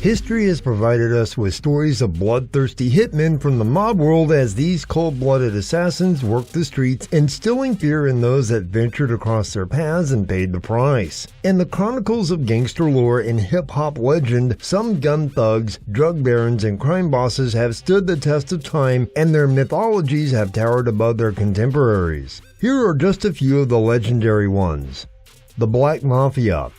History has provided us with stories of bloodthirsty hitmen from the mob world as these cold-blooded assassins worked the streets, instilling fear in those that ventured across their paths and paid the price. In the chronicles of gangster lore and hip-hop legend, some gun thugs, drug barons, and crime bosses have stood the test of time, and their mythologies have towered above their contemporaries. Here are just a few of the legendary ones. The Black Mafia.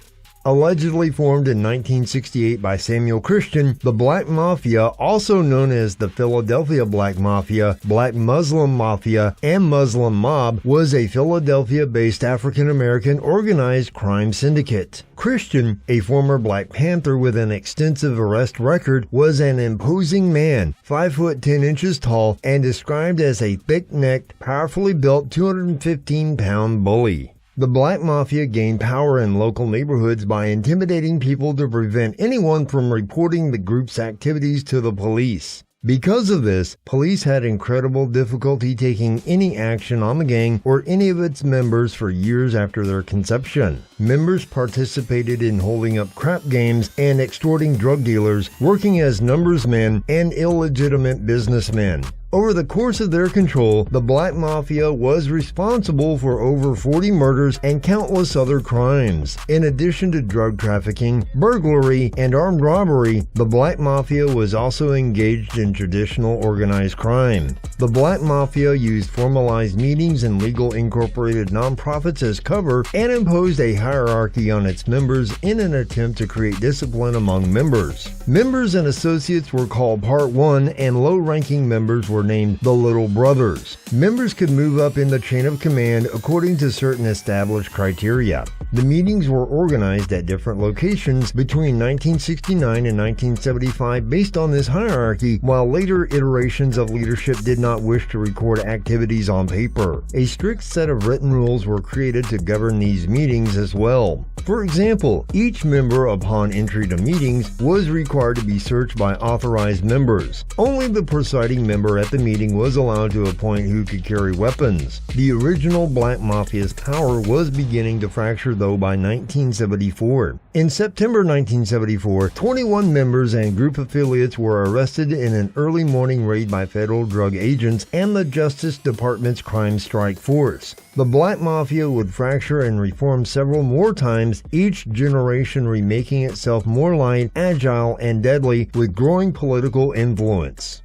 Allegedly formed in 1968 by Samuel Christian, the Black Mafia, also known as the Philadelphia Black Mafia, Black Muslim Mafia, and Muslim Mob, was a Philadelphia-based African-American organized crime syndicate. Christian, a former Black Panther with an extensive arrest record, was an imposing man, 5 foot 10 inches tall, and described as a thick-necked, powerfully built 215-pound bully. The Black Mafia gained power in local neighborhoods by intimidating people to prevent anyone from reporting the group's activities to the police. Because of this, police had incredible difficulty taking any action on the gang or any of its members for years after their conception. Members participated in holding up crap games and extorting drug dealers, working as numbers men, and illegitimate businessmen. Over the course of their control, the Black Mafia was responsible for over 40 murders and countless other crimes. In addition to drug trafficking, burglary, and armed robbery, the Black Mafia was also engaged in traditional organized crime. The Black Mafia used formalized meetings and legal incorporated nonprofits as cover and imposed a hierarchy on its members in an attempt to create discipline among members. Members and associates were called Part 1, and low-ranking members were named the Little Brothers. Members could move up in the chain of command according to certain established criteria. The meetings were organized at different locations between 1969 and 1975 based on this hierarchy, while later iterations of leadership did not wish to record activities on paper. A strict set of written rules were created to govern these meetings as well. For example, each member upon entry to meetings was required to be searched by authorized members. Only the presiding member at the meeting was allowed to appoint who could carry weapons. The original Black Mafia's power was beginning to fracture though by 1974. In September 1974, 21 members and group affiliates were arrested in an early morning raid by federal drug agents and the Justice Department's Crime Strike Force. The Black Mafia would fracture and reform several more times, each generation remaking itself more light, agile, and deadly with growing political influence.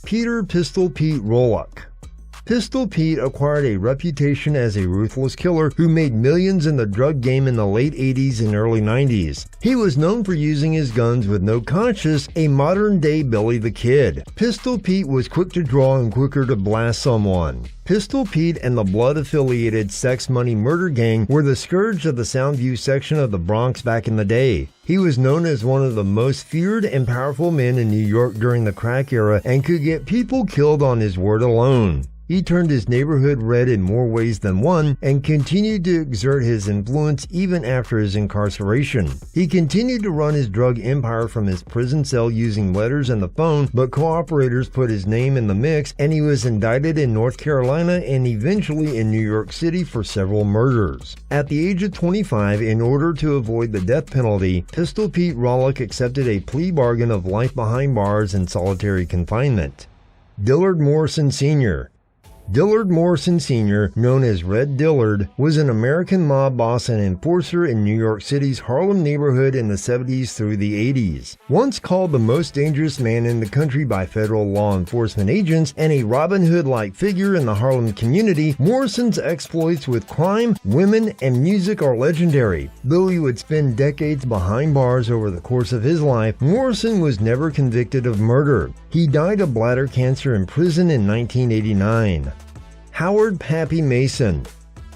Peter Pistol Pete Rollock. Pistol Pete acquired a reputation as a ruthless killer who made millions in the drug game in the late 80s and early 90s. He was known for using his guns with no conscience, a modern-day Billy the Kid. Pistol Pete was quick to draw and quicker to blast someone. Pistol Pete and the blood-affiliated Sex Money Murder Gang were the scourge of the Soundview section of the Bronx back in the day. He was known as one of the most feared and powerful men in New York during the crack era and could get people killed on his word alone. He turned his neighborhood red in more ways than one and continued to exert his influence even after his incarceration. He continued to run his drug empire from his prison cell using letters and the phone, but cooperators put his name in the mix and he was indicted in North Carolina and eventually in New York City for several murders. At the age of 25, in order to avoid the death penalty, Pistol Pete Rollock accepted a plea bargain of life behind bars and solitary confinement. Dillard Morrison Sr. Dillard Morrison Sr., known as Red Dillard, was an American mob boss and enforcer in New York City's Harlem neighborhood in the 70s through the 80s. Once called the most dangerous man in the country by federal law enforcement agents and a Robin Hood-like figure in the Harlem community, Morrison's exploits with crime, women, and music are legendary. Though he would spend decades behind bars over the course of his life, Morrison was never convicted of murder. He died of bladder cancer in prison in 1989. Howard Pappy Mason.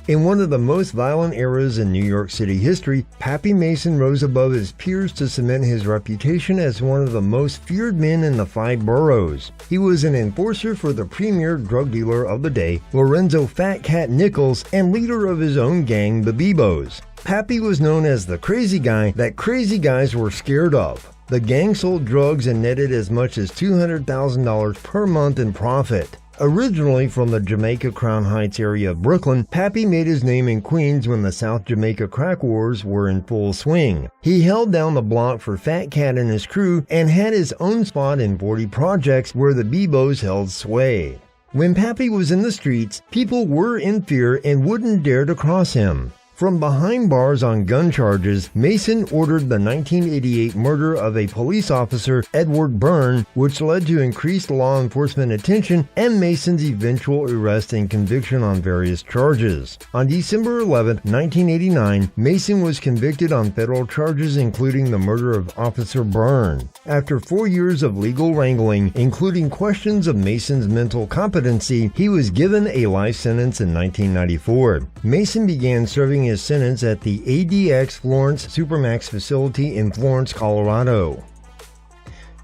In one of the most violent eras in New York City history, Pappy Mason rose above his peers to cement his reputation as one of the most feared men in the 5 boroughs. He was an enforcer for the premier drug dealer of the day, Lorenzo Fat Cat Nichols, and leader of his own gang, the Bebos. Pappy was known as the crazy guy that crazy guys were scared of. The gang sold drugs and netted as much as $200,000 per month in profit. Originally from the Jamaica Crown Heights area of Brooklyn, Pappy made his name in Queens when the South Jamaica crack wars were in full swing. He held down the block for Fat Cat and his crew and had his own spot in 40 projects where the Bebos held sway. When Pappy was in the streets, people were in fear and wouldn't dare to cross him. From behind bars on gun charges, Mason ordered the 1988 murder of a police officer, Edward Byrne, which led to increased law enforcement attention and Mason's eventual arrest and conviction on various charges. On December 11, 1989, Mason was convicted on federal charges including the murder of Officer Byrne. After 4 years of legal wrangling, including questions of Mason's mental competency, he was given a life sentence in 1994. Mason began serving his sentence at the ADX Florence Supermax facility in Florence, Colorado.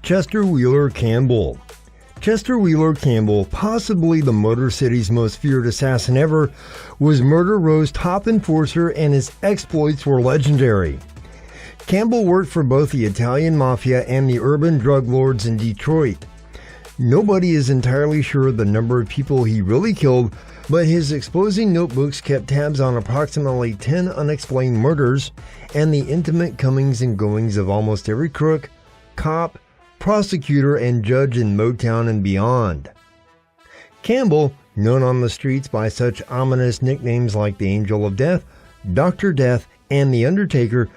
Chester Wheeler Campbell. Chester Wheeler Campbell, possibly the Motor City's most feared assassin ever, was Murder Row's top enforcer and his exploits were legendary. Campbell worked for both the Italian Mafia and the urban drug lords in Detroit. Nobody is entirely sure of the number of people he really killed, but his exposing notebooks kept tabs on approximately 10 unexplained murders and the intimate comings and goings of almost every crook, cop, prosecutor, and judge in Motown and beyond. Campbell, known on the streets by such ominous nicknames like the Angel of Death, Dr. Death, and the Undertaker,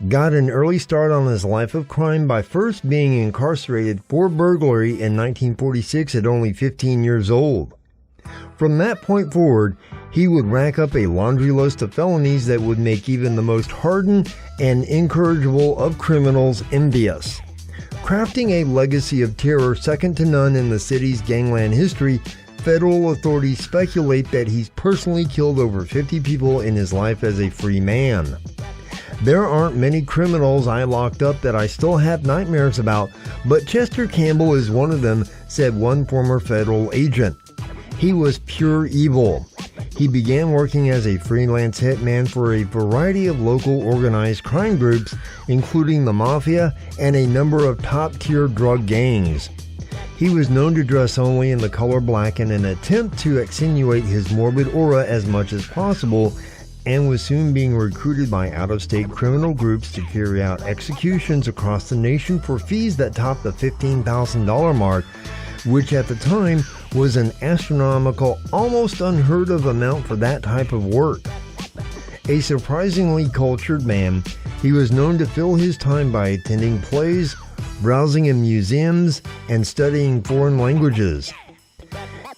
got an early start on his life of crime by first being incarcerated for burglary in 1946 at only 15 years old. From that point forward, he would rack up a laundry list of felonies that would make even the most hardened and incorrigible of criminals envious. Crafting a legacy of terror second to none in the city's gangland history, federal authorities speculate that he's personally killed over 50 people in his life as a free man. There aren't many criminals I locked up that I still have nightmares about, but Chester Campbell is one of them, said one former federal agent. He was pure evil. He began working as a freelance hitman for a variety of local organized crime groups, including the Mafia and a number of top-tier drug gangs. He was known to dress only in the color black in an attempt to accentuate his morbid aura as much as possible, and was soon being recruited by out-of-state criminal groups to carry out executions across the nation for fees that topped the $15,000 mark, which at the time was an astronomical, almost unheard of amount for that type of work. A surprisingly cultured man, he was known to fill his time by attending plays, browsing in museums, and studying foreign languages.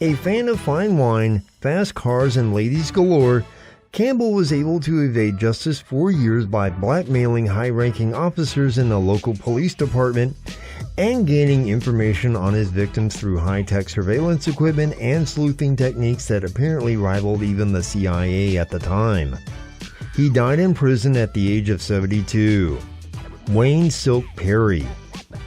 A fan of fine wine, fast cars, and ladies galore, Campbell was able to evade justice for years by blackmailing high-ranking officers in the local police department and gaining information on his victims through high-tech surveillance equipment and sleuthing techniques that apparently rivaled even the CIA at the time. He died in prison at the age of 72. Wayne Silk Perry.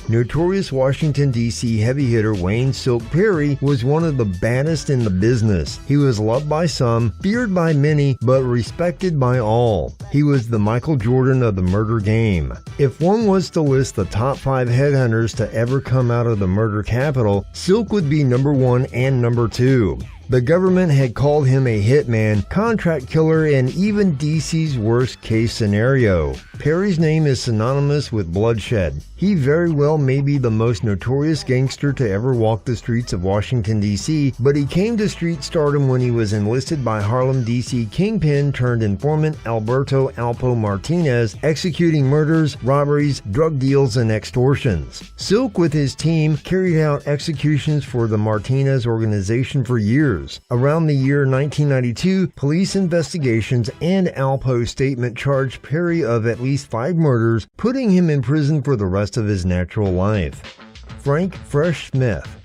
Notorious Washington, D.C. heavy hitter Wayne Silk Perry was one of the baddest in the business. He was loved by some, feared by many, but respected by all. He was the Michael Jordan of the murder game. If one was to list the top 5 headhunters to ever come out of the murder capital, Silk would be number 1 and number 2. The government had called him a hitman, contract killer, and even DC's worst case scenario. Perry's name is synonymous with bloodshed. He very well may be the most notorious gangster to ever walk the streets of Washington, D.C., but he came to street stardom when he was enlisted by Harlem, D.C. kingpin turned informant Alberto Alpo Martinez, executing murders, robberies, drug deals, and extortions. Silk, with his team, carried out executions for the Martinez organization for years. Around the year 1992, police investigations and Alpo's statement charged Perry of at least 5 murders, putting him in prison for the rest of his natural life. Frank Fresh Smith.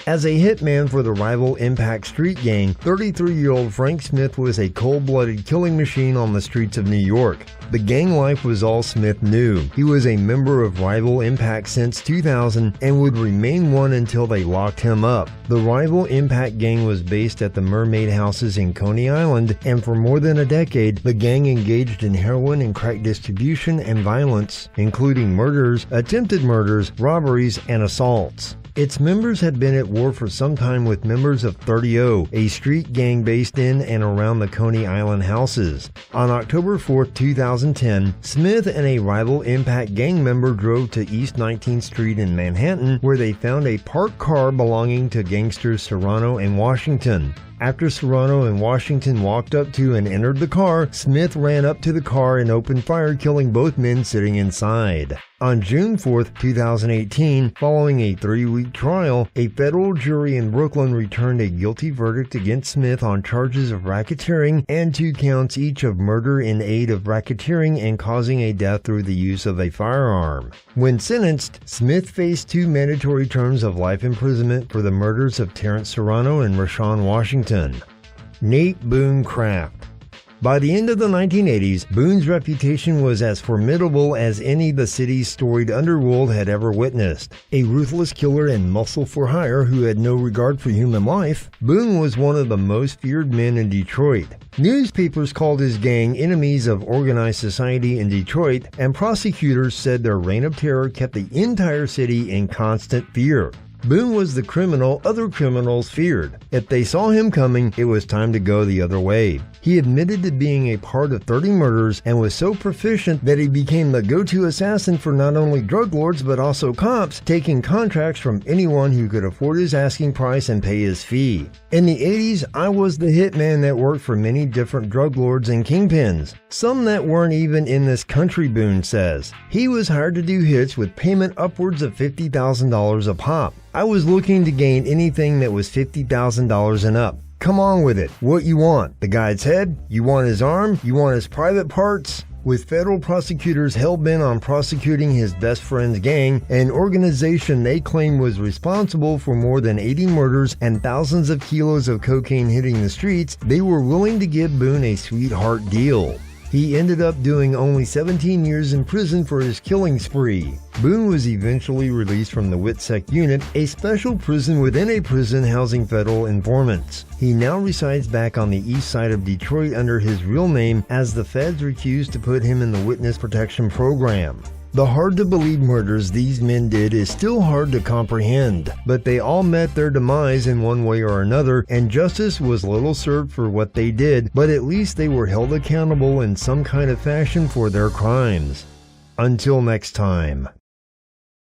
As a hitman for the rival Impact Street Gang, 33-year-old Frank Smith was a cold-blooded killing machine on the streets of New York. The gang life was all Smith knew. He was a member of rival Impact since 2000 and would remain one until they locked him up. The rival Impact gang was based at the Mermaid Houses in Coney Island, and for more than a decade, the gang engaged in heroin and crack distribution and violence, including murders, attempted murders, robberies, and assaults. Its members had been at war for some time with members of 30O, a street gang based in and around the Coney Island houses. On October 4, 2010, Smith and a rival Impact gang member drove to East 19th Street in Manhattan, where they found a parked car belonging to gangsters Serrano and Washington. After Serrano and Washington walked up to and entered the car, Smith ran up to the car and opened fire, killing both men sitting inside. On June 4, 2018, following a 3-week trial, a federal jury in Brooklyn returned a guilty verdict against Smith on charges of racketeering and 2 counts each of murder in aid of racketeering and causing a death through the use of a firearm. When sentenced, Smith faced 2 mandatory terms of life imprisonment for the murders of Terrence Serrano and Rashawn Washington. Nate Boone Craft. By the end of the 1980s, Boone's reputation was as formidable as any the city's storied underworld had ever witnessed. A ruthless killer and muscle for hire who had no regard for human life, Boone was one of the most feared men in Detroit. Newspapers called his gang enemies of organized society in Detroit, and prosecutors said their reign of terror kept the entire city in constant fear. Boone was the criminal other criminals feared. If they saw him coming, it was time to go the other way. He admitted to being a part of 30 murders and was so proficient that he became the go-to assassin for not only drug lords but also cops, taking contracts from anyone who could afford his asking price and pay his fee. In the 80s, I was the hitman that worked for many different drug lords and kingpins, some that weren't even in this country, Boone says. He was hired to do hits with payment upwards of $50,000 a pop. I was looking to gain anything that was $50,000 and up. Come on with it. What you want? The guy's head? You want his arm? You want his private parts? With federal prosecutors hell-bent on prosecuting his best friend's gang, an organization they claim was responsible for more than 80 murders and thousands of kilos of cocaine hitting the streets, they were willing to give Boone a sweetheart deal. He ended up doing only 17 years in prison for his killing spree. Boone was eventually released from the WITSEC unit, a special prison within a prison housing federal informants. He now resides back on the east side of Detroit under his real name, as the feds refused to put him in the witness protection program. The hard-to-believe murders these men did is still hard to comprehend, but they all met their demise in one way or another, and justice was little served for what they did, but at least they were held accountable in some kind of fashion for their crimes. Until next time.